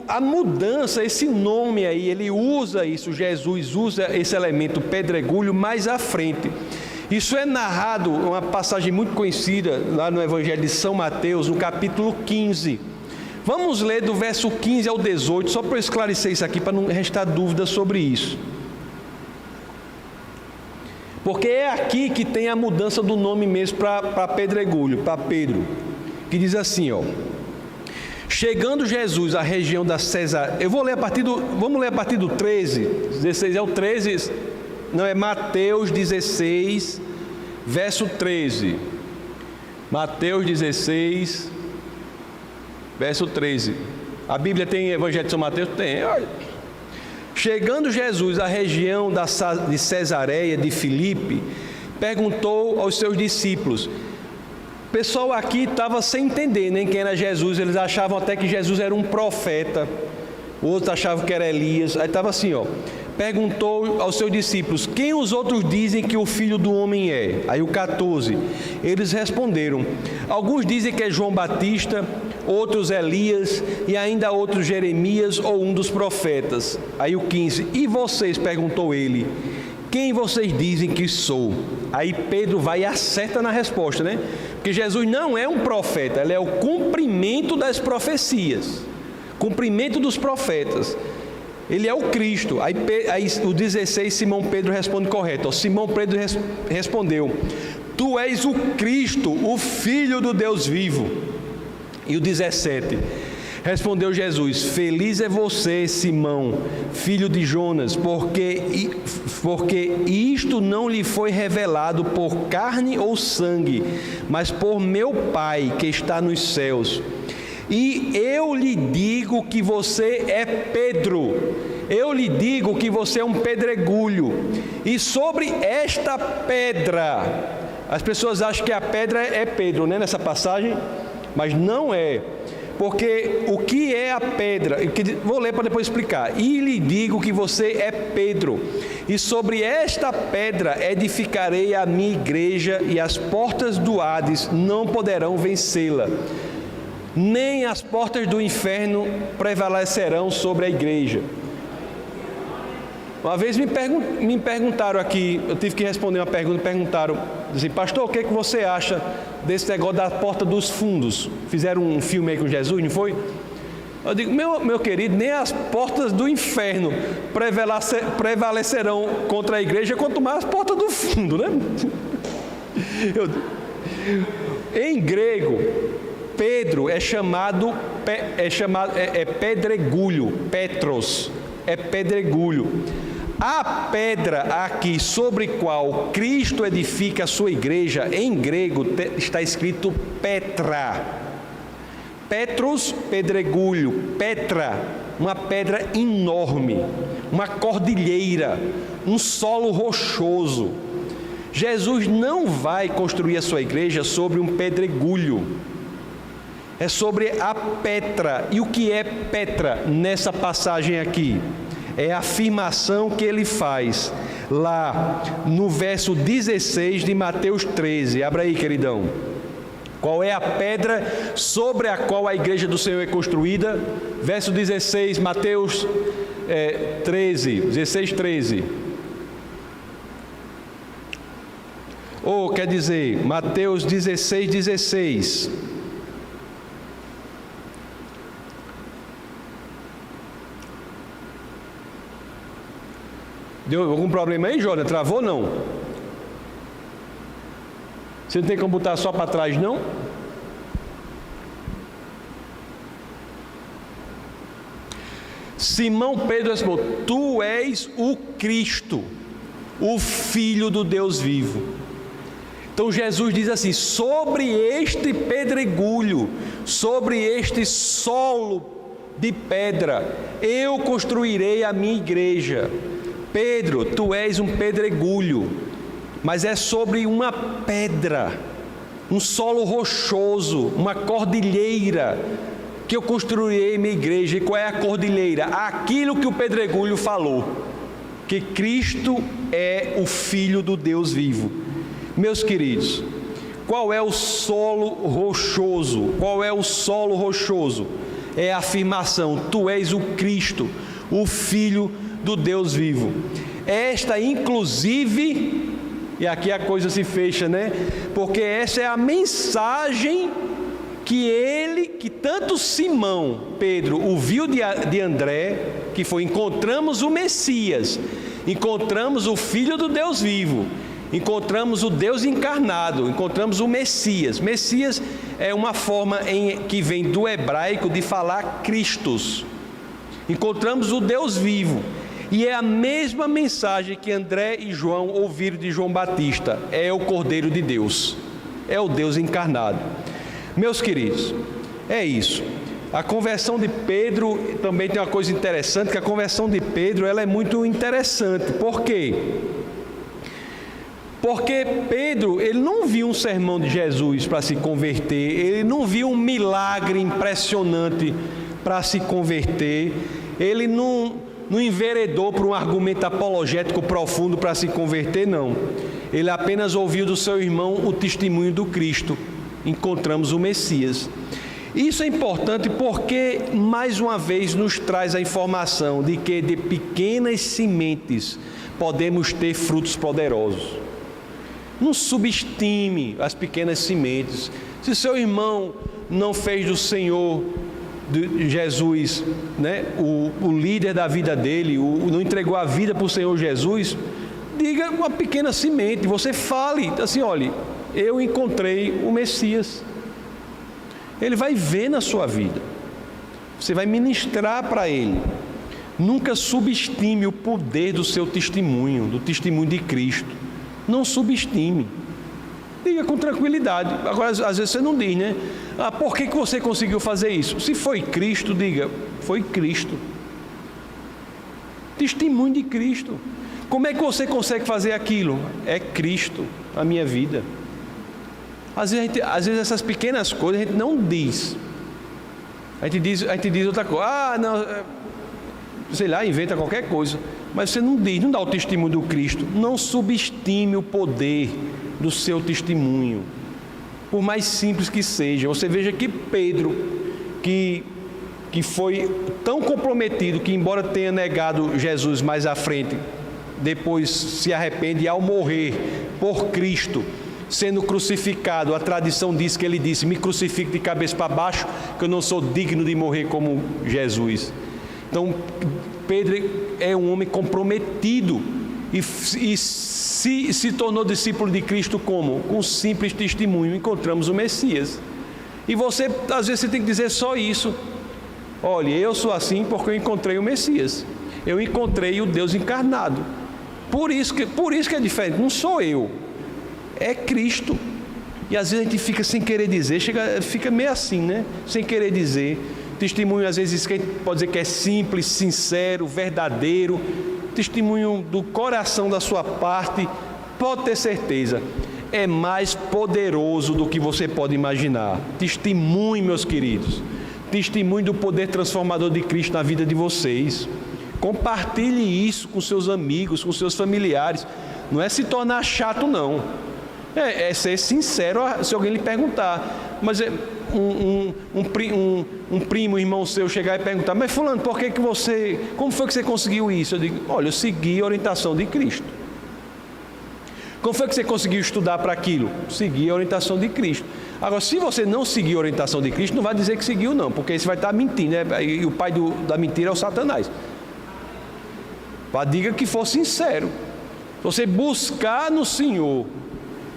A mudança, esse nome aí, ele usa isso, Jesus usa esse elemento pedregulho mais à frente. Isso é narrado, uma passagem muito conhecida lá no Evangelho de São Mateus, no capítulo 15. Vamos ler do verso 15 ao 18, só para eu esclarecer isso aqui, para não restar dúvida sobre isso. Porque é aqui que tem a mudança do nome mesmo para pedregulho, para Pedro, que diz assim, ó. Chegando Jesus à região da Cesareia, vamos ler a partir do 13, 16 é o 13, não, é Mateus 16, verso 13. Mateus 16, verso 13. A Bíblia tem Evangelho de São Mateus? Tem, olha. Chegando Jesus à região de Cesareia de Filipe, perguntou aos seus discípulos. O pessoal aqui estava sem entender nem quem era Jesus, eles achavam até que Jesus era um profeta, outros achavam que era Elias, aí estava assim, ó, perguntou aos seus discípulos, quem os outros dizem que o Filho do Homem é? Aí o 14, eles responderam, alguns dizem que é João Batista, outros Elias, e ainda outros Jeremias ou um dos profetas. Aí o 15, e vocês? Perguntou ele, quem vocês dizem que sou? Aí Pedro vai e acerta na resposta, né? Porque Jesus não é um profeta, ele é o cumprimento das profecias, cumprimento dos profetas. Ele é o Cristo. Aí o 16, Simão Pedro responde correto. Simão Pedro respondeu: Tu és o Cristo, o Filho do Deus vivo. E o 17, respondeu Jesus: Feliz é você, Simão, filho de Jonas, porque isto não lhe foi revelado por carne ou sangue, mas por meu Pai que está nos céus. E eu lhe digo que você é Pedro, eu lhe digo que você é um pedregulho, e sobre esta pedra, as pessoas acham que a pedra é Pedro, né, nessa passagem, mas não é, porque o que é a pedra, vou ler para depois explicar. E lhe digo que você é Pedro, e sobre esta pedra edificarei a minha igreja, e as portas do Hades não poderão vencê-la. Nem as portas do inferno prevalecerão sobre a igreja. Uma vez me perguntaram aqui, eu tive que responder uma pergunta, perguntaram assim: pastor, o que você acha desse negócio da porta dos fundos? Fizeram um filme aí com Jesus, não foi? Eu digo, meu querido, nem as portas do inferno prevalecerão contra a igreja, quanto mais as portas do fundo, né? Em grego, Pedro é pedregulho, Petros, é pedregulho. A pedra aqui sobre qual Cristo edifica a sua igreja, em grego está escrito Petra. Petros, pedregulho, Petra, uma pedra enorme, uma cordilheira, um solo rochoso. Jesus não vai construir a sua igreja sobre um pedregulho. É sobre a Petra. E o que é Petra nessa passagem aqui? É a afirmação que ele faz lá no verso 16 de Mateus 13. Abra aí, queridão. Qual é a pedra sobre a qual a igreja do Senhor é construída? Verso 16, Mateus 13. Ou quer dizer, Mateus 16. Deu algum problema aí, Jordan? Travou ou não? Você não tem como botar só para trás, não? Simão Pedro respondeu: Tu és o Cristo, o Filho do Deus vivo. Então Jesus diz assim: sobre este pedregulho, sobre este solo de pedra, eu construirei a minha igreja. Pedro, tu és um pedregulho, mas é sobre uma pedra, um solo rochoso, uma cordilheira, que eu construirei minha igreja. E qual é a cordilheira? Aquilo que o pedregulho falou, que Cristo é o Filho do Deus vivo. Meus queridos, qual é o solo rochoso? Qual é o solo rochoso? É a afirmação: tu és o Cristo, o Filho do Deus vivo. Esta inclusive, e aqui a coisa se fecha, né? Porque essa é a mensagem que tanto Simão Pedro ouviu de André, que foi: encontramos o Messias, encontramos o Filho do Deus vivo, encontramos o Deus encarnado, encontramos o Messias. Messias é uma forma que vem do hebraico de falar Cristos. Encontramos o Deus vivo. E é a mesma mensagem que André e João ouviram de João Batista: é o Cordeiro de Deus, é o Deus encarnado. Meus queridos, é isso. A conversão de Pedro também tem uma coisa interessante, que a conversão de Pedro ela é muito interessante. Por quê? Porque Pedro, ele não viu um sermão de Jesus para se converter, ele não viu um milagre impressionante para se converter, ele não enveredou por um argumento apologético profundo para se converter, não. Ele apenas ouviu do seu irmão o testemunho do Cristo. Encontramos o Messias. Isso é importante porque, mais uma vez, nos traz a informação de que de pequenas sementes podemos ter frutos poderosos. Não subestime as pequenas sementes. Se seu irmão não fez do Senhor, de Jesus, né, o líder da vida dele, não entregou a vida para o Senhor Jesus, diga uma pequena semente, você fale assim: olha, eu encontrei o Messias. Ele vai ver na sua vida, você vai ministrar para ele. Nunca subestime o poder do seu testemunho, do testemunho de Cristo. Não subestime. Diga com tranquilidade. Agora, às vezes você não diz, né? Por que você conseguiu fazer isso? Se foi Cristo, diga: foi Cristo. Testemunho de Cristo. Como é que você consegue fazer aquilo? É Cristo, a minha vida. Às vezes essas pequenas coisas a gente não diz. A gente diz outra coisa. Não, sei lá, inventa qualquer coisa. Mas você não diz, não dá o testemunho do Cristo. Não subestime o poder do seu testemunho, por mais simples que seja. Você veja que Pedro, que foi tão comprometido que, embora tenha negado Jesus mais à frente, depois se arrepende, e ao morrer por Cristo, sendo crucificado, a tradição diz que ele disse: me crucifique de cabeça para baixo, que eu não sou digno de morrer como Jesus. Então Pedro é um homem comprometido e se tornou discípulo de Cristo como? Com simples testemunho encontramos o Messias. E você, às vezes, você tem que dizer só isso: olha, eu sou assim porque eu encontrei o Messias, eu encontrei o Deus encarnado. Por isso que é diferente, não sou eu, é Cristo. E às vezes a gente fica sem querer dizer, fica meio assim, né? Sem querer dizer. Testemunho, às vezes, que a gente pode dizer que é simples, sincero, verdadeiro, testemunho do coração da sua parte, pode ter certeza, é mais poderoso do que você pode imaginar. Testemunhe, meus queridos, testemunhe do poder transformador de Cristo na vida de vocês. Compartilhe isso com seus amigos, com seus familiares. Não é se tornar chato, não. É ser sincero se alguém lhe perguntar. Mas um primo, irmão seu, chegar e perguntar: mas fulano, como foi que você conseguiu isso? Eu digo: olha, eu segui a orientação de Cristo. Como foi que você conseguiu estudar para aquilo? Segui a orientação de Cristo. Agora, se você não seguir a orientação de Cristo, não vai dizer que seguiu, não, porque aí você vai estar mentindo, né? E o pai da mentira é o Satanás. Diga que for sincero. Se você buscar no Senhor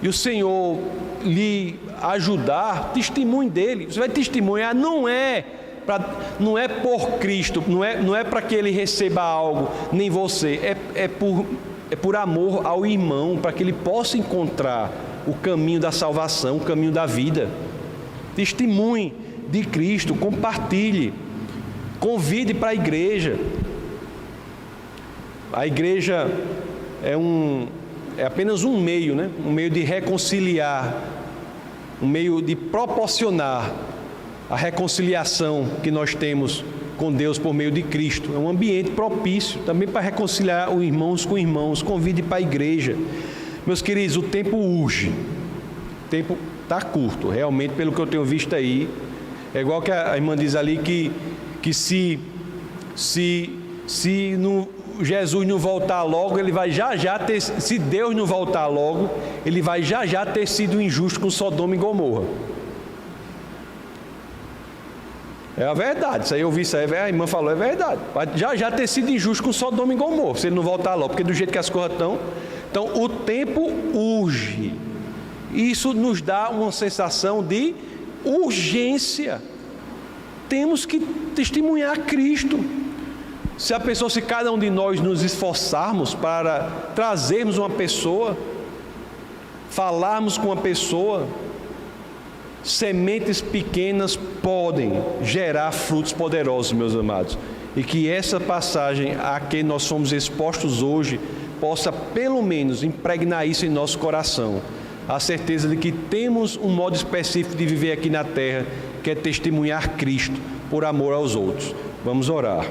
e o Senhor lhe ajudar, testemunhe dele. Você vai testemunhar, não é por Cristo, não é para que ele receba algo, nem você, é por amor ao irmão, para que ele possa encontrar o caminho da salvação, o caminho da vida. Testemunhe de Cristo, compartilhe, convide para a igreja. A igreja é apenas um meio, né? Um meio de reconciliar, um meio de proporcionar a reconciliação que nós temos com Deus por meio de Cristo. É um ambiente propício também para reconciliar os irmãos com irmãos. Convide para a igreja. Meus queridos, o tempo urge. O tempo está curto, realmente, pelo que eu tenho visto aí. É igual que a irmã diz ali, que se Jesus não voltar logo, ele vai já ter, se Deus não voltar logo, ele vai já ter sido injusto com Sodoma e Gomorra. É a verdade, isso aí eu vi, isso aí a irmã falou, é verdade. Vai já ter sido injusto com Sodoma e Gomorra, se ele não voltar logo, porque do jeito que as coisas estão. Então o tempo urge. Isso nos dá uma sensação de urgência. Temos que testemunhar Cristo. Se cada um de nós nos esforçarmos para trazermos uma pessoa, falarmos com uma pessoa, sementes pequenas podem gerar frutos poderosos, meus amados. E que essa passagem a que nós somos expostos hoje possa pelo menos impregnar isso em nosso coração. A certeza de que temos um modo específico de viver aqui na terra, que é testemunhar Cristo por amor aos outros. Vamos orar.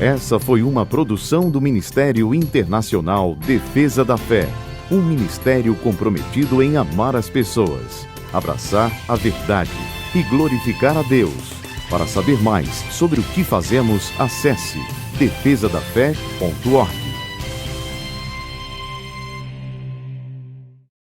Essa foi uma produção do Ministério Internacional Defesa da Fé, um ministério comprometido em amar as pessoas, abraçar a verdade e glorificar a Deus. Para saber mais sobre o que fazemos, acesse defesadafé.org.